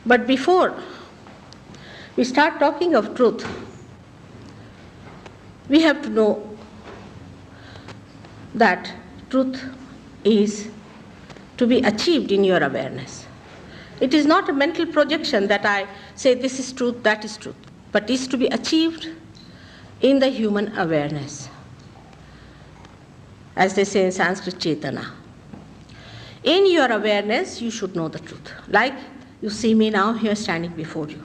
But before we start talking of truth, we have to know that truth is to be achieved in your awareness. It is not a mental projection that I say this is truth, that is truth, but is to be achieved in the human awareness. As they say in Sanskrit, Chetana. In your awareness, you should know the truth. Like you see me now here standing before you.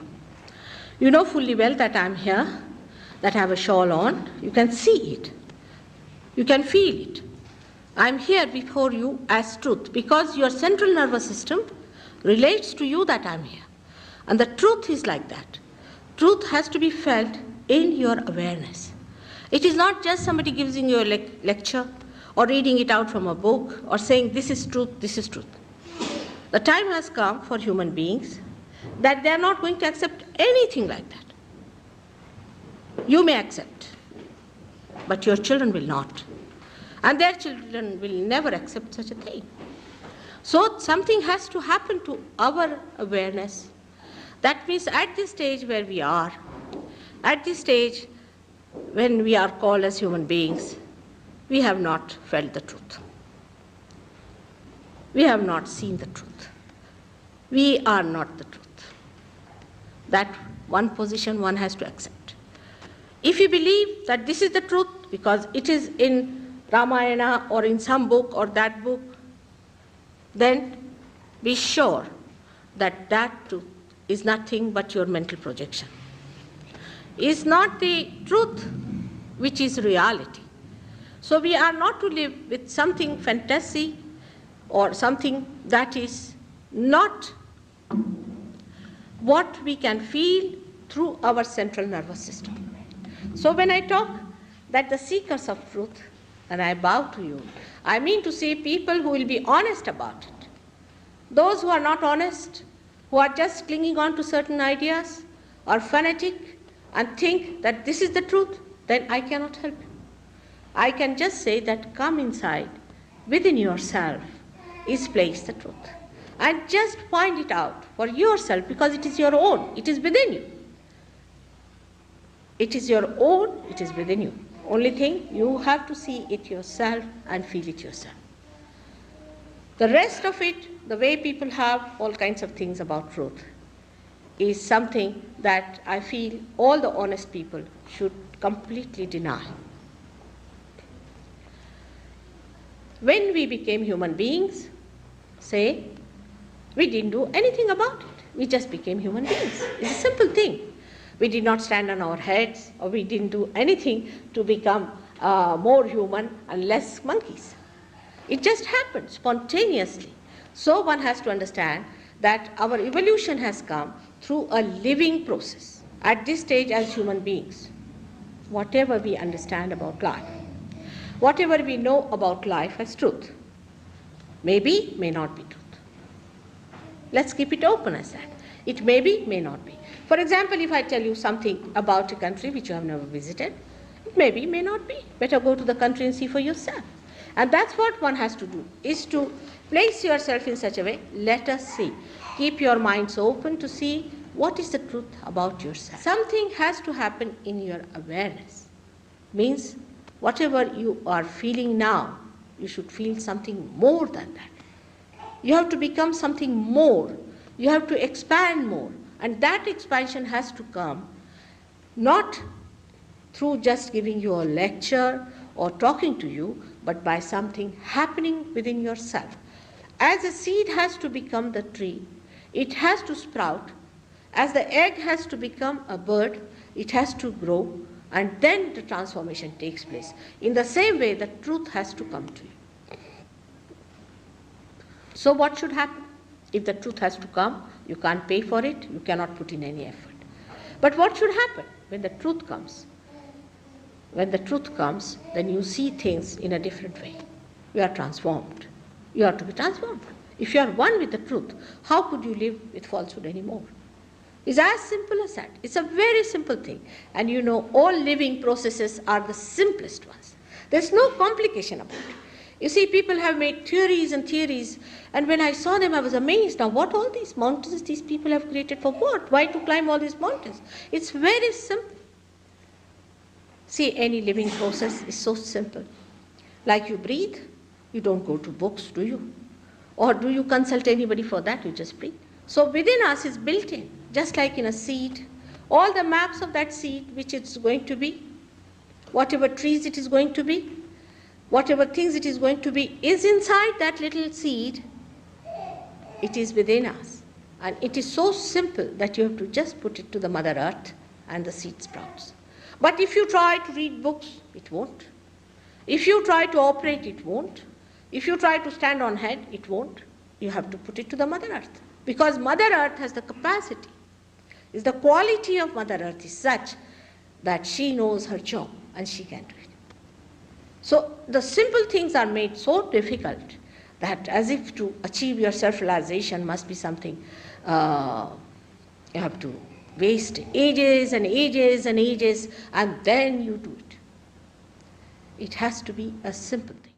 You know fully well that I am here, that I have a shawl on. You can see it. You can feel it. I am here before you as truth because your central nervous system relates to you that I am here. And the truth is like that. Truth has to be felt in your awareness. It is not just somebody giving you a lecture or reading it out from a book or saying this is truth, this is truth. The time has come for human beings that they are not going to accept anything like that. You may accept, but your children will not. And their children will never accept such a thing. So something has to happen to our awareness. That means at this stage where we are, at this stage when we are called as human beings, we have not felt the truth. We have not seen the truth. We are not the truth. That one position one has to accept. If you believe that this is the truth because it is in Ramayana or in some book or that book, then be sure that that truth is nothing but your mental projection. Is not the truth which is reality. So we are not to live with something fantasy or something that is not what we can feel through our central nervous system. So when I talk that the seekers of truth, and I bow to you, I mean to say people who will be honest about it. Those who are not honest, who are just clinging on to certain ideas, are fanatic and think that this is the truth, then I cannot help you. I can just say that come inside, within yourself is placed the truth. And just find it out for yourself because it is your own, it is within you. It is your own, it is within you. Only thing, you have to see it yourself and feel it yourself. The rest of it, the way people have all kinds of things about truth, is something that I feel all the honest people should completely deny. When we became human beings, say, we didn't do anything about it. We just became human beings. It's a simple thing. We did not stand on our heads, or we didn't do anything to become more human and less monkeys. It just happened spontaneously. So one has to understand that our evolution has come through a living process. At this stage as human beings, whatever we understand about life, whatever we know about life as truth, maybe, may not be truth. Let's keep it open as that. It may be, may not be. For example, if I tell you something about a country which you have never visited, it may be, may not be. Better go to the country and see for yourself. And that's what one has to do, is to place yourself in such a way, let us see. Keep your minds open to see what is the truth about yourself. Something has to happen in your awareness. Means whatever you are feeling now, you should feel something more than that. You have to become something more. You have to expand more. And that expansion has to come not through just giving you a lecture or talking to you, but by something happening within yourself. As a seed has to become the tree, it has to sprout. As the egg has to become a bird, it has to grow, and then the transformation takes place. In the same way, the truth has to come to you. So what should happen? If the truth has to come, you can't pay for it, you cannot put in any effort. But what should happen when the truth comes? When the truth comes, then you see things in a different way. You are transformed. You are to be transformed. If you are one with the truth, how could you live with falsehood anymore? It's as simple as that. It's a very simple thing. And you know, all living processes are the simplest ones. There's no complication about it. You see, people have made theories and theories, and when I saw them, I was amazed. Now, what all these mountains these people have created for what? Why to climb all these mountains? It's very simple. See, any living process is so simple. Like you breathe, you don't go to books, do you? Or do you consult anybody for that? You just breathe. So within us is built in, just like in a seed, all the maps of that seed, which it's going to be, whatever trees it is going to be, whatever things it is going to be, is inside that little seed. It is within us. And it is so simple that you have to just put it to the Mother Earth and the seed sprouts. But if you try to read books, it won't. If you try to operate, it won't. If you try to stand on head, it won't. You have to put it to the Mother Earth. Because Mother Earth has the capacity. The quality of Mother Earth is such that she knows her job and she can do it. So the simple things are made so difficult that as if to achieve your self-realization must be something you have to waste ages and ages and ages, and then you do it. It has to be a simple thing.